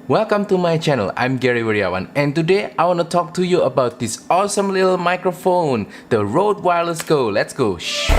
Welcome to my channel, I'm Gary Wiriawan, and today I want to talk to you about this awesome little microphone, the Rode Wireless Go. Let's go! Shh.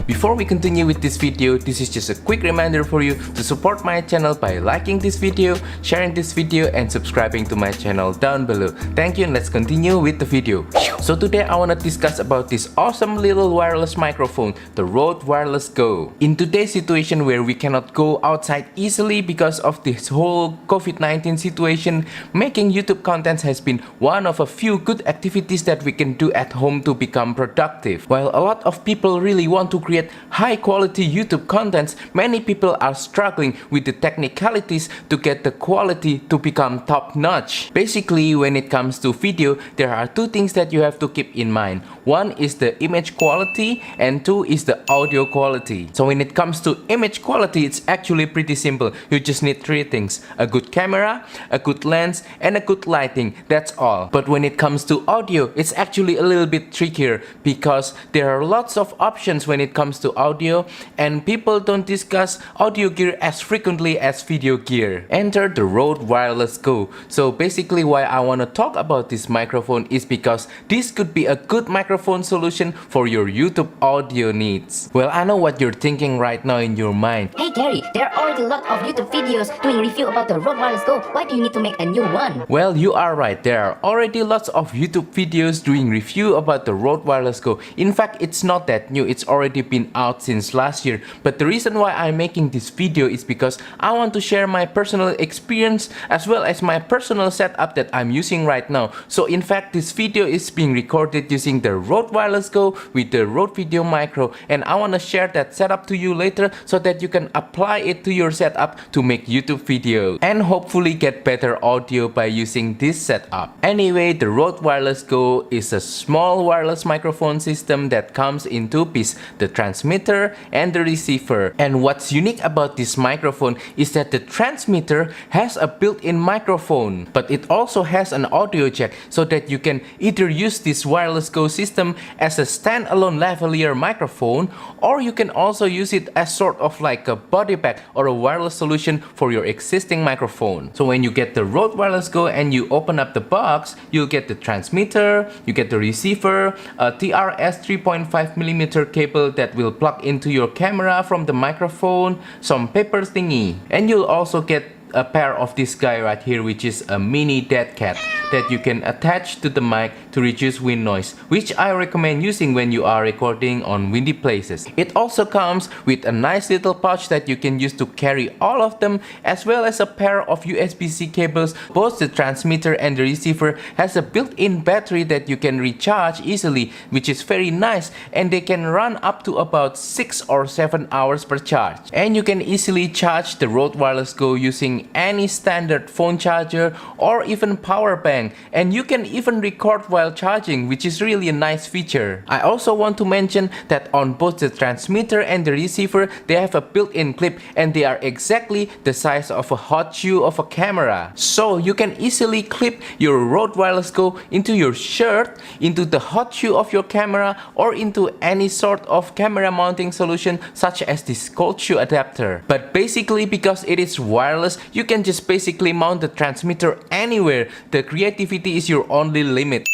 Before we continue with this video, this is just a quick reminder for you to support my channel by liking this video, sharing this video, and subscribing to my channel down below. Thank you, and let's continue with the video. So today I want to discuss about this awesome little wireless microphone, the Rode Wireless Go. In today's situation where we cannot go outside easily because of this whole COVID-19 situation, making YouTube content has been one of a few good activities that we can do at home to become productive. While a lot of people really want to create high quality YouTube contents, many people are struggling with the technicalities to get the quality to become top notch. Basically, when it comes to video, there are two things that you have to keep in mind. One is the image quality and two is the audio quality. So when it comes to image quality, it's actually pretty simple. You just need three things: a good camera, a good lens, and a good lighting. That's all. But when it comes to audio, it's actually a little bit trickier because there are lots of options when it comes to audio, and people don't discuss audio gear as frequently as video gear. Enter the Rode Wireless Go. So basically why I want to talk about this microphone is because this could be a good microphone solution for your YouTube audio needs. Well, I know what you're thinking right now in your mind. Hey Gary, there are already a lot of YouTube videos doing review about the Rode Wireless Go. Why do you need to make a new one? Well, you are right. There are already lots of YouTube videos doing review about the Rode Wireless Go. In fact, it's not that new. It's already been out since last year. But the reason why I'm making this video is because I want to share my personal experience as well as my personal setup that I'm using right now. So in fact, this video is being recorded using the Rode Wireless Go with the Rode VideoMicro, and I want to share that setup to you later so that you can apply it to your setup to make YouTube videos and hopefully get better audio by using this setup. Anyway, the Rode Wireless Go is a small wireless microphone system that comes in two pieces: the transmitter and the receiver. And what's unique about this microphone is that the transmitter has a built-in microphone, but it also has an audio jack so that you can either use this Wireless Go system as a standalone lavalier microphone, or you can also use it as sort of like a body bag or a wireless solution for your existing microphone. So when you get the Rode Wireless Go and you open up the box, you'll get the transmitter, you get the receiver, a TRS 3.5mm cable that will plug into your camera from the microphone, some paper thingy, and you'll also get a pair of this guy right here, which is a mini dead cat that you can attach to the mic to reduce wind noise, which I recommend using when you are recording on windy places. It also comes with a nice little pouch that you can use to carry all of them, as well as a pair of USB-C cables. Both the transmitter and the receiver has a built-in battery that you can recharge easily, which is very nice, and they can run up to about 6 or 7 hours per charge. And you can easily charge the Rode Wireless Go using any standard phone charger or even power bank, and you can even record while charging, which is really a nice feature. I also want to mention that on both the transmitter and the receiver, they have a built-in clip, and they are exactly the size of a hot shoe of a camera. So you can easily clip your Rode Wireless Go into your shirt, into the hot shoe of your camera, or into any sort of camera mounting solution such as this cold shoe adapter. But basically, because it is wireless, you can just basically mount the transmitter anywhere. The creativity is your only limit.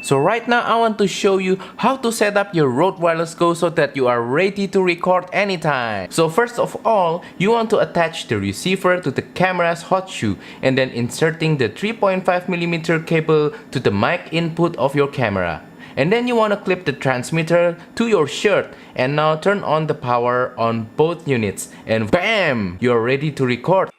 So right now I want to show you how to set up your Rode Wireless Go so that you are ready to record anytime. So first of all, you want to attach the receiver to the camera's hot shoe, and then inserting the 3.5mm cable to the mic input of your camera. And then you want to clip the transmitter to your shirt, and now turn on the power on both units, and bam! You're ready to record.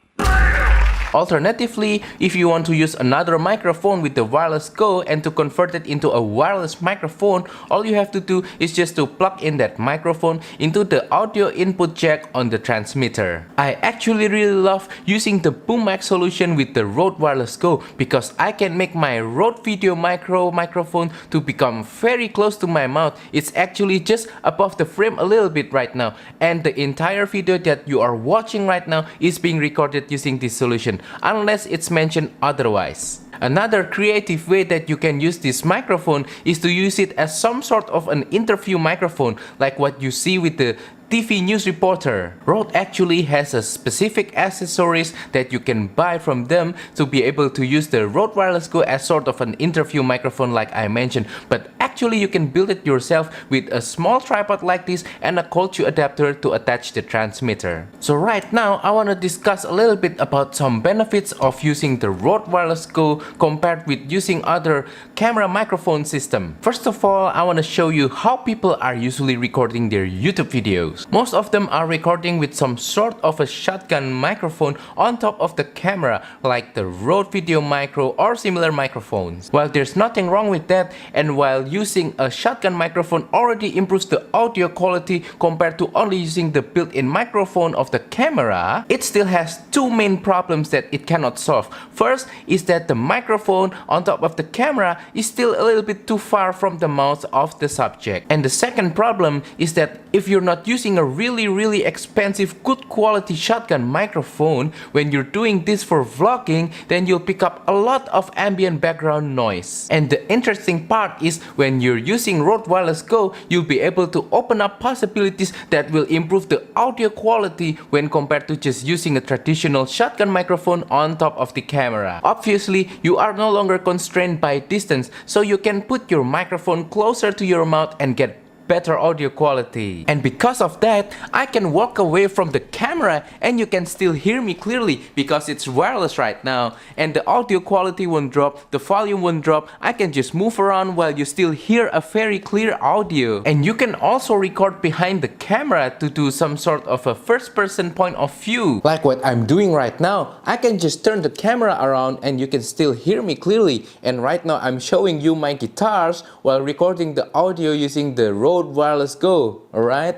Alternatively, if you want to use another microphone with the Wireless Go and to convert it into a wireless microphone, all you have to do is just to plug in that microphone into the audio input jack on the transmitter. I actually really love using the boom mic solution with the Rode Wireless Go because I can make my Rode VideoMicro microphone to become very close to my mouth. It's actually just above the frame a little bit right now, and the entire video that you are watching right now is being recorded using this solution. unless it's mentioned otherwise. Another creative way that you can use this microphone is to use it as some sort of an interview microphone, like what you see with the TV news reporter. Rode actually has a specific accessories that you can buy from them to be able to use the Rode Wireless Go as sort of an interview microphone like I mentioned, but actually you can build it yourself with a small tripod like this and a cold shoe adapter to attach the transmitter. So right now I want to discuss a little bit about some benefits of using the Rode Wireless Go compared with using other camera microphone system. First of all, I want to show you how people are usually recording their YouTube videos. Most of them are recording with some sort of a shotgun microphone on top of the camera, like the Rode VideoMicro or similar microphones. While there's nothing wrong with that, and while using a shotgun microphone already improves the audio quality compared to only using the built-in microphone of the camera, it still has two main problems that it cannot solve. First is that the microphone on top of the camera is still a little bit too far from the mouth of the subject. And the second problem is that if you're not using a really expensive good quality shotgun microphone, when you're doing this for vlogging, then you'll pick up a lot of ambient background noise. And the interesting part is when you're using Rode Wireless Go, you'll be able to open up possibilities that will improve the audio quality when compared to just using a traditional shotgun microphone on top of the camera. Obviously, you are no longer constrained by distance, so you can put your microphone closer to your mouth and get better audio quality. And because of that, I can walk away from the camera and you can still hear me clearly because it's wireless right now, and the audio quality won't drop, the volume won't drop. I can just move around while you still hear a very clear audio. And you can also record behind the camera to do some sort of a first-person point of view, like what I'm doing right now. I can just turn the camera around and you can still hear me clearly. And right now I'm showing you my guitars while recording the audio using the Rode Wireless Go. Alright?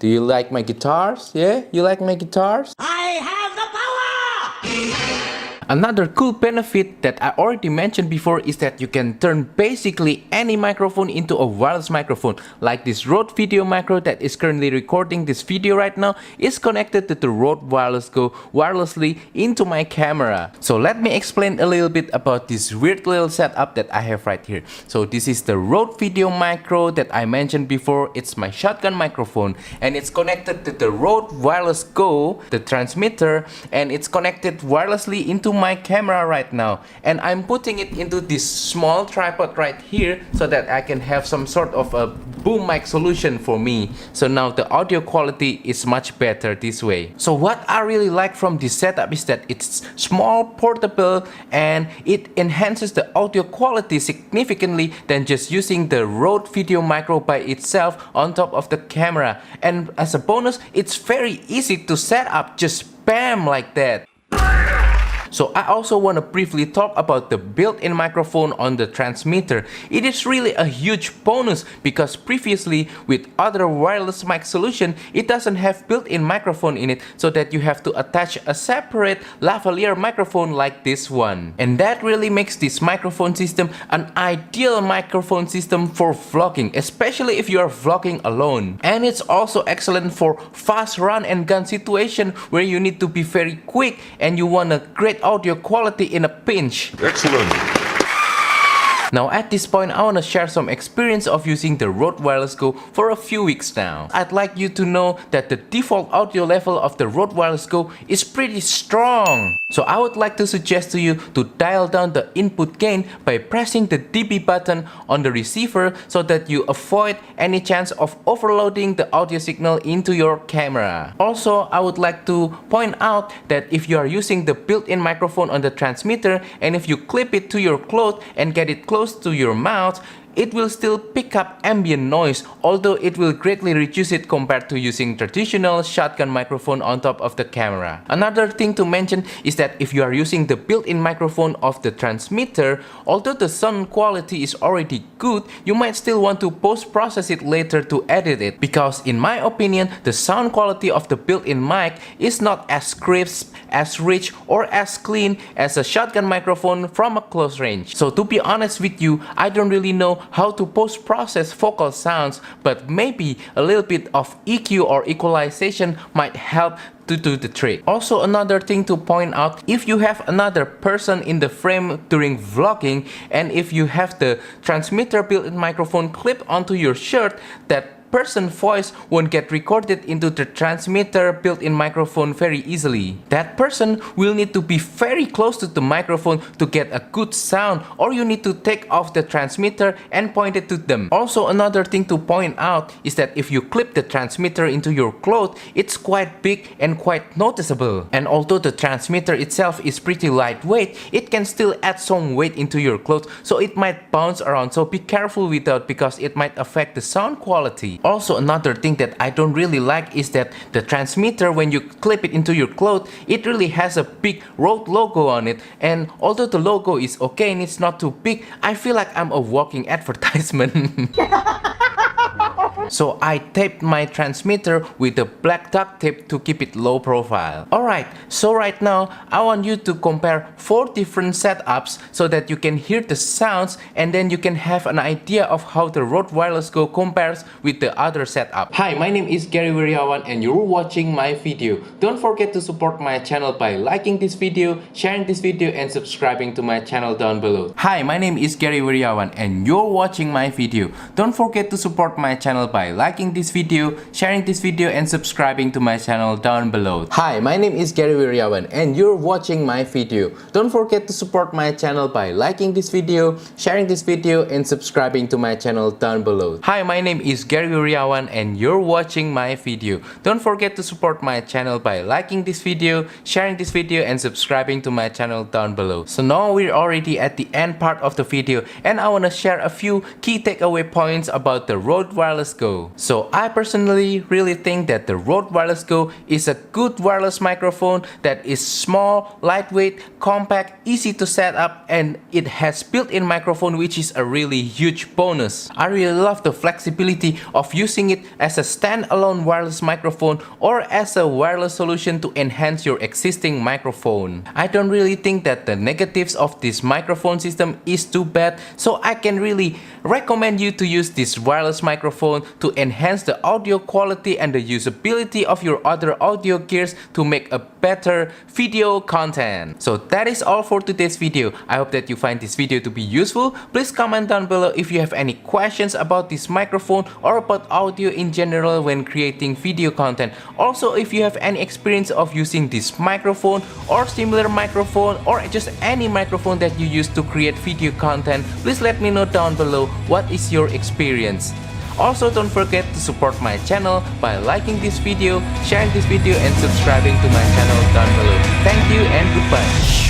Do you like my guitars? Yeah? You like my guitars? I have the power! Another cool benefit that I already mentioned before is that you can turn basically any microphone into a wireless microphone. Like this Rode VideoMicro that is currently recording this video right now is connected to the Rode Wireless Go wirelessly into my camera. So let me explain a little bit about this weird little setup that I have right here. So this is the Rode VideoMicro that I mentioned before. It's my shotgun microphone and it's connected to the Rode Wireless Go, the transmitter, and it's connected wirelessly into my camera right now. And I'm putting it into this small tripod right here so that I can have some sort of a boom mic solution for me. So now the audio quality is much better this way. So what I really like from this setup is that it's small, portable, and it enhances the audio quality significantly than just using the Rode VideoMicro by itself on top of the camera. And as a bonus, it's very easy to set up, just bam, like that. So I also want to briefly talk about the built-in microphone on the transmitter. It is really a huge bonus because previously with other wireless mic solution, it doesn't have built-in microphone in it, so that you have to attach a separate lavalier microphone like this one. And that really makes this microphone system an ideal microphone system for vlogging, especially if you are vlogging alone. And it's also excellent for fast run and gun situation where you need to be very quick and you want a great audio quality in a pinch. Excellent. Now at this point, I want to share some experience of using the Rode Wireless Go for a few weeks now. I'd like you to know that the default audio level of the Rode Wireless Go is pretty strong. So I would like to suggest to you to dial down the input gain by pressing the dB button on the receiver so that you avoid any chance of overloading the audio signal into your camera. Also, I would like to point out that if you are using the built-in microphone on the transmitter and if you clip it to your cloth and get it close to your mouth, it will still pick up ambient noise, although it will greatly reduce it compared to using traditional shotgun microphone on top of the camera. Another thing to mention is that if you are using the built-in microphone of the transmitter, although the sound quality is already good, you might still want to post-process it later to edit it, because in my opinion, the sound quality of the built-in mic is not as crisp, as rich, or as clean as a shotgun microphone from a close range. So to be honest with you, I don't really know know how to post-process vocal sounds, but maybe a little bit of EQ or equalization might help to do the trick. Also, another thing to point out, if you have another person in the frame during vlogging, and if you have the transmitter built-in microphone clipped onto your shirt, that person's voice won't get recorded into the transmitter built-in microphone very easily. That person will need to be very close to the microphone to get a good sound, or you need to take off the transmitter and point it to them. Also, another thing to point out is that if you clip the transmitter into your clothes, it's quite big and quite noticeable. And although the transmitter itself is pretty lightweight, it can still add some weight into your clothes, so it might bounce around, so be careful with that because it might affect the sound quality. Also, another thing that I don't really like is that the transmitter, when you clip it into your clothes, it really has a big Rode logo on it, and although the logo is okay and it's not too big, I feel like I'm a walking advertisement. So I taped my transmitter with a black duct tape to keep it low profile. Alright, so right now I want you to compare 4 different setups so that you can hear the sounds, and then you can have an idea of how the Rode Wireless Go compares with the other setup. Hi, my name is Gary Wiryawan and you're watching my video. Don't forget to support my channel by liking this video, sharing this video, and subscribing to my channel down below. Hi, my name is Gary Wiryawan and you're watching my video. Don't forget to support my channel by liking this video, sharing this video, and subscribing to my channel down below. Hi, my name is Gary Wiryawan and you're watching my video. Don't forget to support my channel by liking this video, sharing this video, and subscribing to my channel down below. Hi, my name is Gary Wiryawan and you're watching my video. Don't forget to support my channel by liking this video, sharing this video, and subscribing to my channel down below. So now we're already at the end part of the video, and I want to share a few key takeaway points about the Rode Wireless Go. So I personally really think that the Rode Wireless Go is a good wireless microphone that is small, lightweight, compact, easy to set up, and it has built-in microphone, which is a really huge bonus. I really love the flexibility of using it as a standalone wireless microphone or as a wireless solution to enhance your existing microphone. I don't really think that the negatives of this microphone system is too bad, so I can really recommend you to use this wireless microphone to enhance the audio quality and the usability of your other audio gears to make a better video content. So that is all for today's video. I hope that you find this video to be useful. Please comment down below if you have any questions about this microphone or about audio in general when creating video content. Also, if you have any experience of using this microphone or similar microphone or just any microphone that you use to create video content, please let me know down below what is your experience. Also, don't forget to support my channel by liking this video, sharing this video, and subscribing to my channel down below. Thank you and goodbye.